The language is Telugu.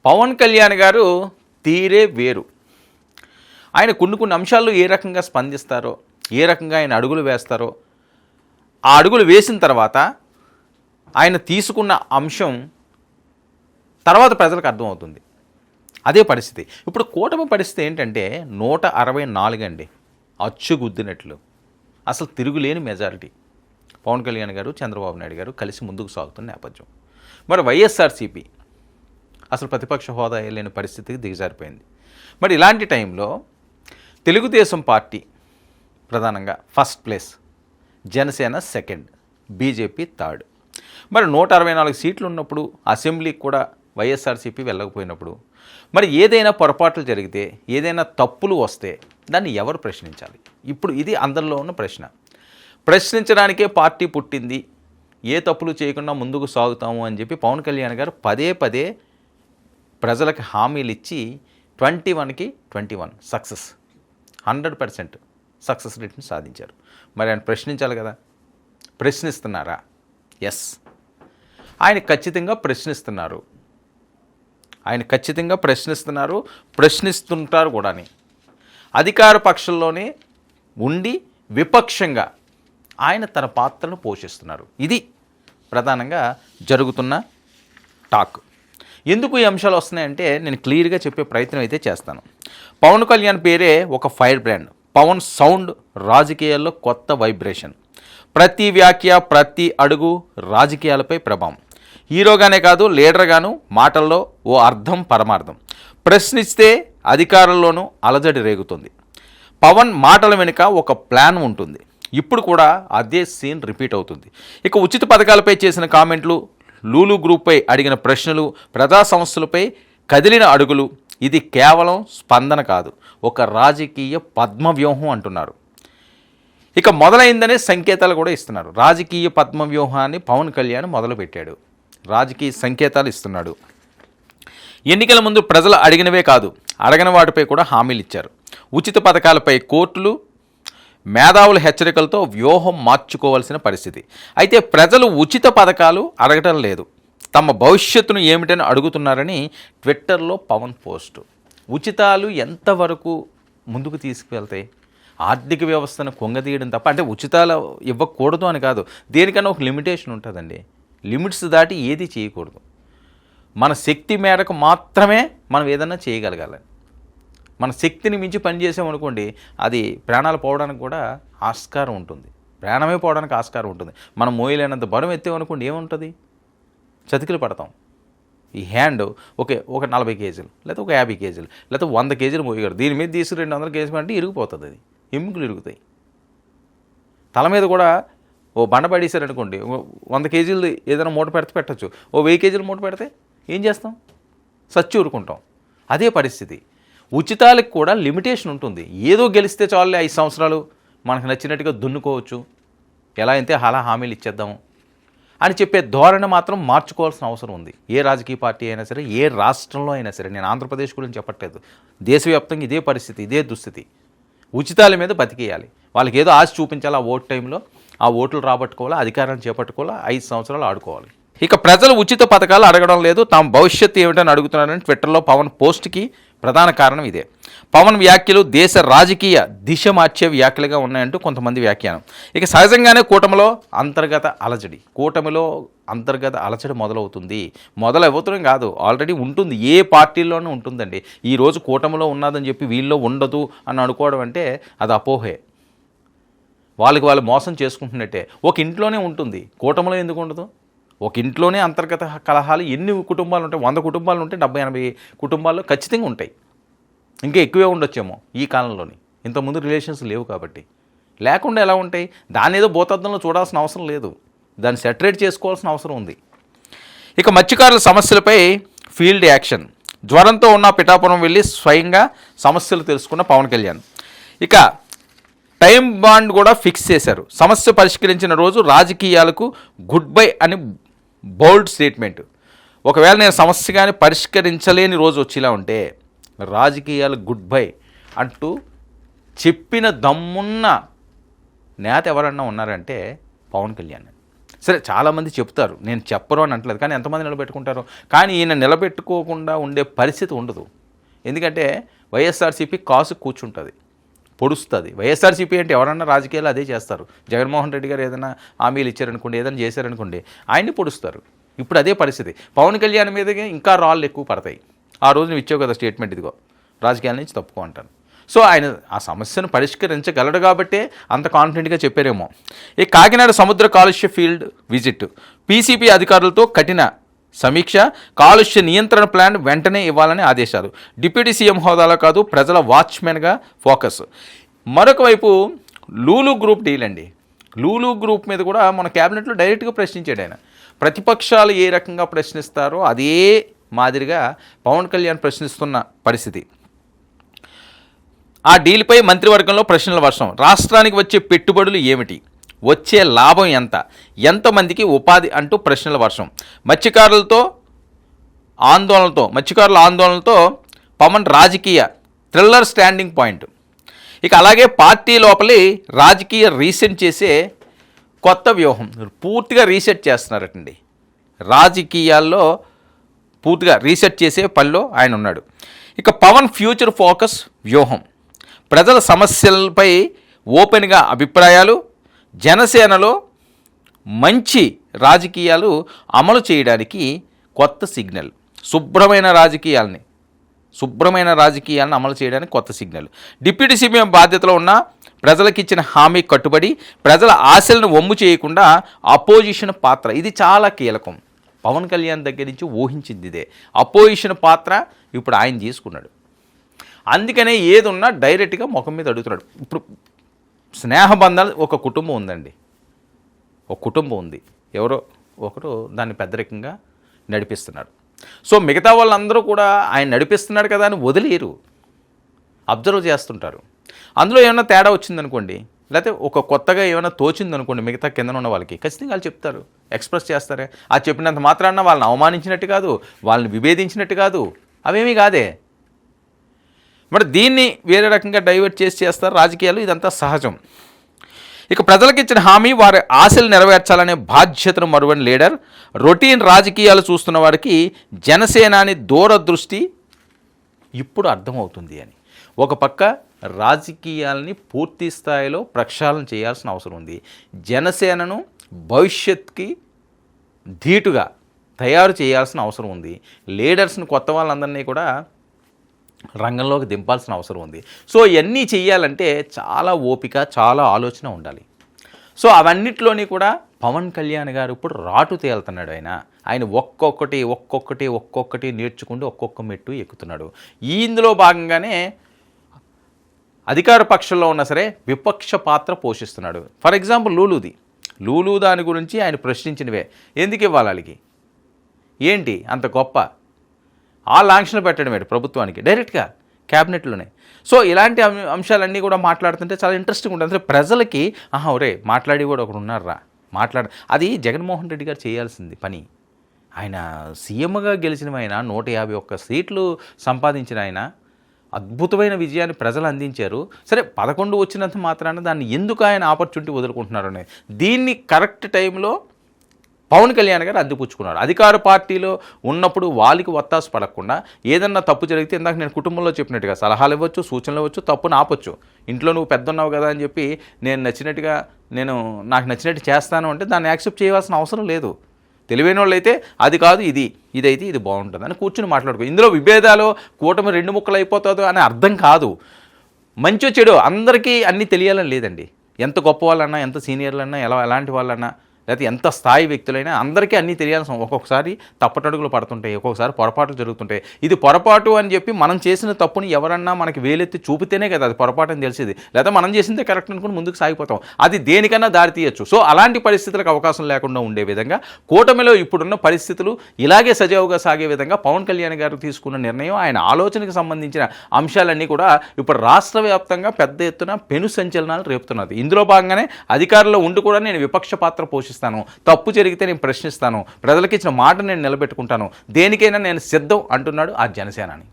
పవన్ కళ్యాణ్ గారు తీరే వేరు. ఆయన కొన్ని అంశాల్లో ఏ రకంగా స్పందిస్తారో, ఏ రకంగా ఆయన అడుగులు వేస్తారో, ఆ అడుగులు వేసిన తర్వాత ఆయన తీసుకున్న అంశం తర్వాత ప్రజలకు అర్థమవుతుంది. అదే పరిస్థితి. ఇప్పుడు కూటమి పరిస్థితి ఏంటంటే 164 అండి, అచ్చుగుద్దినట్లు. అసలు తిరుగులేని మెజారిటీ. పవన్ కళ్యాణ్ గారు, చంద్రబాబు నాయుడు గారు కలిసి ముందుకు సాగుతున్న నేపథ్యం. మరి వైఎస్ఆర్సీపీ అసలు ప్రతిపక్ష హోదా లేని పరిస్థితికి దిగజారిపోయింది. మరి ఇలాంటి టైంలో తెలుగుదేశం పార్టీ ప్రధానంగా first place, Janasena second, BJP third. మరి 164 సీట్లు ఉన్నప్పుడు అసెంబ్లీకి కూడా వైఎస్ఆర్సీపీ వెళ్ళకపోయినప్పుడు మరి ఏదైనా పొరపాట్లు జరిగితే, ఏదైనా తప్పులు వస్తే దాన్ని ఎవరు ప్రశ్నించాలి? ఇప్పుడు ఇది అందరిలో ఉన్న ప్రశ్న. ప్రశ్నించడానికే పార్టీ పుట్టింది, ఏ తప్పులు చేయకుండా ముందుకు సాగుతాము అని చెప్పి పవన్ కళ్యాణ్ గారు పదే పదే ప్రజలకు హామీలు ఇచ్చి 21కి 21 సక్సెస్, 100% సక్సెస్ రేట్ని సాధించారు. మరి ఆయన ప్రశ్నించాలి కదా. ప్రశ్నిస్తున్నారా? ఎస్, ఆయన ఖచ్చితంగా ప్రశ్నిస్తున్నారు. ప్రశ్నిస్తుంటారు కూడాని. అధికార పక్షంలోనే ఉండి విపక్షంగా ఆయన తన పాత్రను పోషిస్తున్నారు. ఇది ప్రధానంగా జరుగుతున్న టాక్. ఎందుకు ఈ అంశాలు వస్తున్నాయంటే నేను క్లియర్గా చెప్పే ప్రయత్నం అయితే చేస్తాను. పవన్ కళ్యాణ్ పేరే ఒక ఫైర్ బ్రాండ్. పవన్ సౌండ్ రాజకీయాల్లో కొత్త వైబ్రేషన్. ప్రతి వ్యాఖ్య, ప్రతి అడుగు రాజకీయాలపై ప్రభావం. హీరోగానే కాదు, లీడర్గాను మాటల్లో ఓ అర్థం పరమార్థం. ప్రశ్నిస్తే అధికారంలోనూ అలజడి రేగుతుంది. పవన్ మాటల వెనుక ఒక ప్లాన్ ఉంటుంది. ఇప్పుడు కూడా అదే సీన్ రిపీట్ అవుతుంది. ఇక ఉచిత పథకాలపై చేసిన కామెంట్లు, లూలు గ్రూప్పై అడిగిన ప్రశ్నలు, ప్రజా సంస్థలపై కదిలిన అడుగులు, ఇది కేవలం స్పందన కాదు, ఒక రాజకీయ పద్మవ్యూహం అంటున్నారు. ఇక మొదలైందనే సంకేతాలు కూడా ఇస్తున్నారు. రాజకీయ పద్మవ్యూహాన్ని పవన్ కళ్యాణ్ మొదలుపెట్టాడు. రాజకీయ సంకేతాలు ఇస్తున్నాడు. ఎన్నికల ముందు ప్రజలు అడిగినవే కాదు, అడగని వాటిపై కూడా హామీలు ఇచ్చారు. ఉచిత పథకాలపై కోర్టులు, మేధావుల హెచ్చరికలతో వ్యూహం మార్చుకోవాల్సిన పరిస్థితి. అయితే ప్రజలు ఉచిత పథకాలు అడగటం లేదు, తమ భవిష్యత్తును ఏమిటని అడుగుతున్నారని ట్విట్టర్లో పవన్ పోస్టు. ఉచితాలు ఎంతవరకు ముందుకు తీసుకువెళ్తాయి? ఆర్థిక వ్యవస్థను కొంగదీయడం తప్ప. అంటే ఉచితాలు ఇవ్వకూడదు అని కాదు, దేనికన్నా ఒక లిమిటేషన్ ఉంటుందండి. లిమిట్స్ దాటి ఏది చేయకూడదు. మన శక్తి మేరకు మాత్రమే మనం ఏదన్నా చేయగలగాలి. మన శక్తిని మించి పనిచేసామనుకోండి, అది ప్రాణాలు పోవడానికి కూడా ఆస్కారం ఉంటుంది. ప్రాణమే పోవడానికి ఆస్కారం ఉంటుంది. మనం మోయలేనంత బరువు ఎత్తామనుకోండి, ఏముంటుంది? చతికిలు పడతాం. ఈ హ్యాండ్ ఒక 40 కేజీలు, లేకపోతే ఒక 50 కేజీలు, లేకపోతే 100 కేజీలు మోయగలరు. దీని మీద తీసి 200 కేజీలు అంటే ఇరిగిపోతుంది. అది ఎముకలు ఇరుగుతాయి. తల మీద కూడా ఓ బండ పడేసారనుకోండి, 100 కేజీలు ఏదైనా మూట పెడితే పెట్టచ్చు. ఓ 1000 కేజీలు మూట పెడితే ఏం చేస్తాం? సచ్చి ఊరుకుంటాం. అదే పరిస్థితి. ఉచితాలకు కూడా లిమిటేషన్ ఉంటుంది. ఏదో గెలిస్తే చాలులే 5 సంవత్సరాలు మనకు నచ్చినట్టుగా దున్నుకోవచ్చు, ఎలా అయితే అలా హామీలు ఇచ్చేద్దాం అని చెప్పే ధోరణి మాత్రం మార్చుకోవాల్సిన అవసరం ఉంది. ఏ రాజకీయ పార్టీ అయినా సరే, ఏ రాష్ట్రంలో అయినా సరే. నేను ఆంధ్రప్రదేశ్ గురించి చెప్పట్లేదు, దేశవ్యాప్తంగా ఇదే పరిస్థితి, ఇదే దుస్థితి. ఉచితాల మీద బతికేయాలి. వాళ్ళకి ఏదో ఆశ చూపించాలి. ఆ ఓటు టైంలో ఆ ఓట్లు రాబట్టుకోవాలి, అధికారాన్ని చేపట్టుకోవాలి, 5 సంవత్సరాలు ఆడుకోవాలి. ఇక ప్రజలు ఉచిత పథకాలు అడగడం లేదు, తమ భవిష్యత్తు ఏమిటని అడుగుతున్నారని ట్విట్టర్లో పవన్ పోస్ట్కి ప్రధాన కారణం ఇదే. పవన్ వ్యాఖ్యలు దేశ రాజకీయ దిశ మార్చే వ్యాఖ్యలుగా ఉన్నాయంటూ కొంతమంది వ్యాఖ్యానం. ఇక సహజంగానే కూటమిలో అంతర్గత అలజడి మొదలవుతుంది. మొదలవుతుందని కాదు, ఆల్రెడీ ఉంటుంది. ఏ పార్టీల్లోనూ ఉంటుందండి. ఈరోజు కూటమిలో ఉన్నదని చెప్పి వీళ్ళలో ఉండదు అని అనుకోవడం అంటే అది అపోహే. వాళ్ళు మోసం చేసుకుంటున్నట్టే. ఒక ఇంట్లోనే ఉంటుంది, కూటమిలో ఎందుకు ఉండదు? ఒక ఇంట్లోనే అంతర్గత కలహాలు ఎన్ని కుటుంబాలు ఉంటాయి? 100 కుటుంబాలు ఉంటే 70-80 కుటుంబాల్లో ఖచ్చితంగా ఉంటాయి. ఇంకా ఎక్కువే ఉండొచ్చేమో ఈ కాలంలోని. ఇంతకుముందు రిలేషన్స్ లేవు కాబట్టి. లేకుండా ఎలా ఉంటాయి? దాన్ని ఏదో భూతద్దంలో చూడాల్సిన అవసరం లేదు, దాన్ని సెటరేట్ చేసుకోవాల్సిన అవసరం ఉంది. ఇక మత్స్యకారుల సమస్యలపై ఫీల్డ్ యాక్షన్. జ్వరంతో ఉన్న పిఠాపురం వెళ్ళి స్వయంగా సమస్యలు తెలుసుకున్న పవన్ కళ్యాణ్. ఇక టైం బాండ్ కూడా ఫిక్స్ చేశారు. సమస్య పరిష్కరించిన రోజు రాజకీయాలకు గుడ్ బై అని బోల్డ్ స్టేట్మెంట్. ఒకవేళ నేను సమస్య కానీ పరిష్కరించలేని రోజు వచ్చేలా ఉంటే రాజకీయాలకు గుడ్ బై అంటూ చెప్పిన దమ్మున్న నేత ఎవరన్నా ఉన్నారంటే పవన్ కళ్యాణ్. సరే చాలామంది చెప్తారు, నేను చెప్పరు అని అంటలేదు, కానీ ఎంతమంది నిలబెట్టుకుంటారు? కానీ ఈయన నిలబెట్టుకోకుండా ఉండే పరిస్థితి ఉండదు. ఎందుకంటే వైఎస్ఆర్సీపీ కాసు కూర్చుంటుంది, పొడుస్తుంది. వైఎస్ఆర్సీపీ అంటే ఎవరన్నా రాజకీయాలు అదే చేస్తారు. జగన్మోహన్ రెడ్డి గారు ఏదైనా హామీలు ఇచ్చారనుకోండి, ఏదైనా చేశారనుకోండి, ఆయన్ని పొడుస్తారు. ఇప్పుడు అదే పరిస్థితి. పవన్ కళ్యాణ్ మీదకి ఇంకా రాళ్ళు ఎక్కువ పడతాయి. ఆ రోజు నువ్వు ఇచ్చావు కదా స్టేట్మెంట్, ఇదిగో రాజకీయాల నుంచి తప్పుకో అంటాను. సో ఆయన ఆ సమస్యను పరిష్కరించగలడు కాబట్టే అంత కాన్ఫిడెంట్గా చెప్పారేమో. ఈ కాకినాడ సముద్ర కాలుష్య ఫీల్డ్ విజిట్, పీసీపీ అధికారులతో కఠిన సమీక్ష, కాలుష్య నియంత్రణ ప్లాన్ వెంటనే ఇవ్వాలని ఆదేశాలు. డిప్యూటీ సీఎం హోదాలో కాదు, ప్రజల వాచ్మెన్గా ఫోకస్. మరొక వైపు లూలు గ్రూప్ డీల్ అండి. లూలు గ్రూప్ మీద కూడా మన క్యాబినెట్లో డైరెక్ట్గా ప్రశ్నించాడు ఆయన. ప్రతిపక్షాలు ఏ రకంగా ప్రశ్నిస్తారో అదే మాదిరిగా పవన్ కళ్యాణ్ ప్రశ్నిస్తున్న పరిస్థితి. ఆ డీల్పై మంత్రివర్గంలో ప్రశ్నల వర్షం. రాష్ట్రానికి వచ్చే పెట్టుబడులు ఏమిటి, వచ్చే లాభం ఎంత, ఎంతమందికి ఉపాధి అంటూ ప్రశ్నల వర్షం. మత్స్యకారుల ఆందోళనలతో పవన్ రాజకీయ థ్రిల్లర్ స్టాండింగ్ పాయింట్. ఇక అలాగే పార్టీ లోపలి రాజకీయ రీసెట్ చేసే కొత్త వ్యూహం, పూర్తిగా రీసెట్ చేస్తున్నారటండి. రాజకీయాల్లో పూర్తిగా రీసెట్ చేసే పనిలో ఆయన ఉన్నాడు. ఇక పవన్ ఫ్యూచర్ ఫోకస్ వ్యూహం, ప్రజల సమస్యలపై ఓపెన్గా అభిప్రాయాలు, జనసేనలో మంచి రాజకీయాలు అమలు చేయడానికి కొత్త సిగ్నల్, శుభ్రమైన రాజకీయాలను అమలు చేయడానికి కొత్త సిగ్నల్. డిప్యూటీ సీఎం బాధ్యతలో ఉన్న ప్రజలకు ఇచ్చిన హామీ కట్టుబడి, ప్రజల ఆశలను వమ్ము చేయకుండా అపోజిషన్ పాత్ర, ఇది చాలా కీలకం. పవన్ కళ్యాణ్ దగ్గర నుంచి ఊహించింది ఇదే. అపోజిషన్ పాత్ర ఇప్పుడు ఆయన తీసుకున్నాడు. అందుకనే ఏది ఉన్నా డైరెక్ట్గా ముఖం మీద అడుగుతున్నాడు. ఇప్పుడు స్నేహబంధాలు, ఒక కుటుంబం ఉందండి, ఒక కుటుంబం ఉంది, ఎవరో ఒకరు దాన్ని పెద్దరికంగా నడిపిస్తున్నారు. సో మిగతా వాళ్ళందరూ కూడా ఆయన నడిపిస్తున్నాడు కదా అని వదిలేరు, అబ్జర్వ్ చేస్తుంటారు. అందులో ఏమైనా తేడా వచ్చిందనుకోండి, లేకపోతే ఒక కొత్తగా ఏమైనా తోచిందనుకోండి మిగతా కింద ఉన్న వాళ్ళకి, ఖచ్చితంగా వాళ్ళు చెప్తారు, ఎక్స్ప్రెస్ చేస్తారే. ఆ చెప్పినంత మాత్రాన వాళ్ళని అవమానించినట్టు కాదు, వాళ్ళని విభేదించినట్టు కాదు, అవేమీ కాదే. మరి దీన్ని వేరే రకంగా డైవర్ట్ చేస్తారు రాజకీయాలు, ఇదంతా సహజం. ఇక ప్రజలకు ఇచ్చిన హామీ, వారి ఆశలు నెరవేర్చాలనే బాధ్యతను మరువని లీడర్. రొటీన్ రాజకీయాలు చూస్తున్న వారికి జనసేనాని దూరదృష్టి ఇప్పుడు అర్థమవుతుంది అని. ఒక పక్క రాజకీయాలని పూర్తి స్థాయిలో ప్రక్షాళన చేయాల్సిన అవసరం ఉంది. జనసేనను భవిష్యత్తుకి ధీటుగా తయారు చేయాల్సిన అవసరం ఉంది. లీడర్స్ని, కొత్త వాళ్ళందరినీ కూడా రంగంలోకి దింపాల్సిన అవసరం ఉంది. సో ఇవన్నీ చెయ్యాలంటే చాలా ఓపిక, చాలా ఆలోచన ఉండాలి. సో అవన్నిట్లోని కూడా పవన్ కళ్యాణ్ గారు ఇప్పుడు రాటు తేలుతున్నాడు. ఆయన ఒక్కొక్కటి నేర్చుకుంటూ ఒక్కొక్క మెట్టు ఎక్కుతున్నాడు. ఇందులో భాగంగానే అధికార పక్షంలో ఉన్నా సరే విపక్ష పాత్ర పోషిస్తున్నాడు. ఫర్ ఎగ్జాంపుల్ లూలు దాని గురించి ఆయన ప్రశ్నించినవే. ఎందుకు ఇవ్వాలి వాళ్ళకి, ఏంటి అంత గొప్ప, ఆ లాంఛన పెట్టడం ఏంటి ప్రభుత్వానికి డైరెక్ట్గా క్యాబినెట్లోనే. సో ఇలాంటి అంశాలన్నీ కూడా మాట్లాడుతుంటే చాలా ఇంట్రెస్టింగ్ ఉంటుంది. అసలు ప్రజలకి ఒరే మాట్లాడి కూడా ఒకడు ఉన్నారా, అది జగన్మోహన్ రెడ్డి గారు చేయాల్సింది పని. ఆయన సీఎంగా గెలిచిన ఆయన, 151 సీట్లు సంపాదించిన ఆయన, అద్భుతమైన విజయాన్ని ప్రజలు అందించారు. సరే 11 వచ్చినంత మాత్రాన దాన్ని ఎందుకు ఆయన ఆపర్చునిటీ వదులుకుంటున్నారు అనేది, దీన్ని కరెక్ట్ టైంలో పవన్ కళ్యాణ్ గారు అందిపుచ్చుకున్నారు. అధికార పార్టీలో ఉన్నప్పుడు వాళ్ళకి ఒత్తాసు పడకుండా, ఏదన్నా తప్పు జరిగితే ఇందాక నేను కుటుంబంలో చెప్పినట్టుగా సలహాలు ఇవ్వచ్చు, సూచనలు ఇవ్వచ్చు, తప్పును ఆపొచ్చు. ఇంట్లో నువ్వు పెద్ద ఉన్నావు కదా అని చెప్పి నాకు నచ్చినట్టు చేస్తాను అంటే దాన్ని యాక్సెప్ట్ చేయాల్సిన అవసరం లేదు. తెలివైన వాళ్ళు అయితే అది కాదు, ఇదైతే ఇది బాగుంటుంది అని కూర్చుని మాట్లాడుకో. ఇందులో విభేదాలు, కూటమి 2 ముక్కలు అయిపోతుందో అనే అర్థం కాదు. మంచో చెడు అందరికీ అన్నీ తెలియాలని లేదండి. ఎంత గొప్ప వాళ్ళన్నా, ఎంత సీనియర్లన్నా, ఎలాంటి వాళ్ళన్నా, లేకపోతే ఎంత స్థాయి వ్యక్తులైనా అందరికీ అన్నీ తెలియాల్సిన, ఒక్కొక్కసారి తప్పటడుగులు పడుతుంటాయి, ఒక్కొక్కసారి పొరపాట్లు జరుగుతుంటాయి. ఇది పొరపాటు అని చెప్పి మనం చేసిన తప్పుని ఎవరన్నా మనకి వేలెత్తి చూపితేనే కదా అది పొరపాటు అని తెలిసేది. లేదా మనం చేసిందే కరెక్ట్ అనుకుని ముందుకు సాగిపోతాం, అది దేనికన్నా దారి తీయచ్చు. సో అలాంటి పరిస్థితులకు అవకాశం లేకుండా ఉండే విధంగా కూటమిలో ఇప్పుడున్న పరిస్థితులు ఇలాగే సజావుగా సాగే విధంగా పవన్ కళ్యాణ్ గారు తీసుకున్న నిర్ణయం, ఆయన ఆలోచనకు సంబంధించిన అంశాలన్నీ కూడా ఇప్పుడు రాష్ట్ర వ్యాప్తంగా పెద్ద ఎత్తున పెను సంచలనాలు రేపుతున్నది. ఇందులో భాగంగానే అధికారంలో ఉండి కూడా నేను విపక్ష పాత్ర పోషిస్తాను, తప్పు జరిగితే నేను ప్రశ్నిస్తాను, ప్రజలకు ఇచ్చిన మాట నేను నిలబెట్టుకుంటాను, దేనికైనా నేను సిద్ధం అంటున్నాడు ఆ జనసేనాని.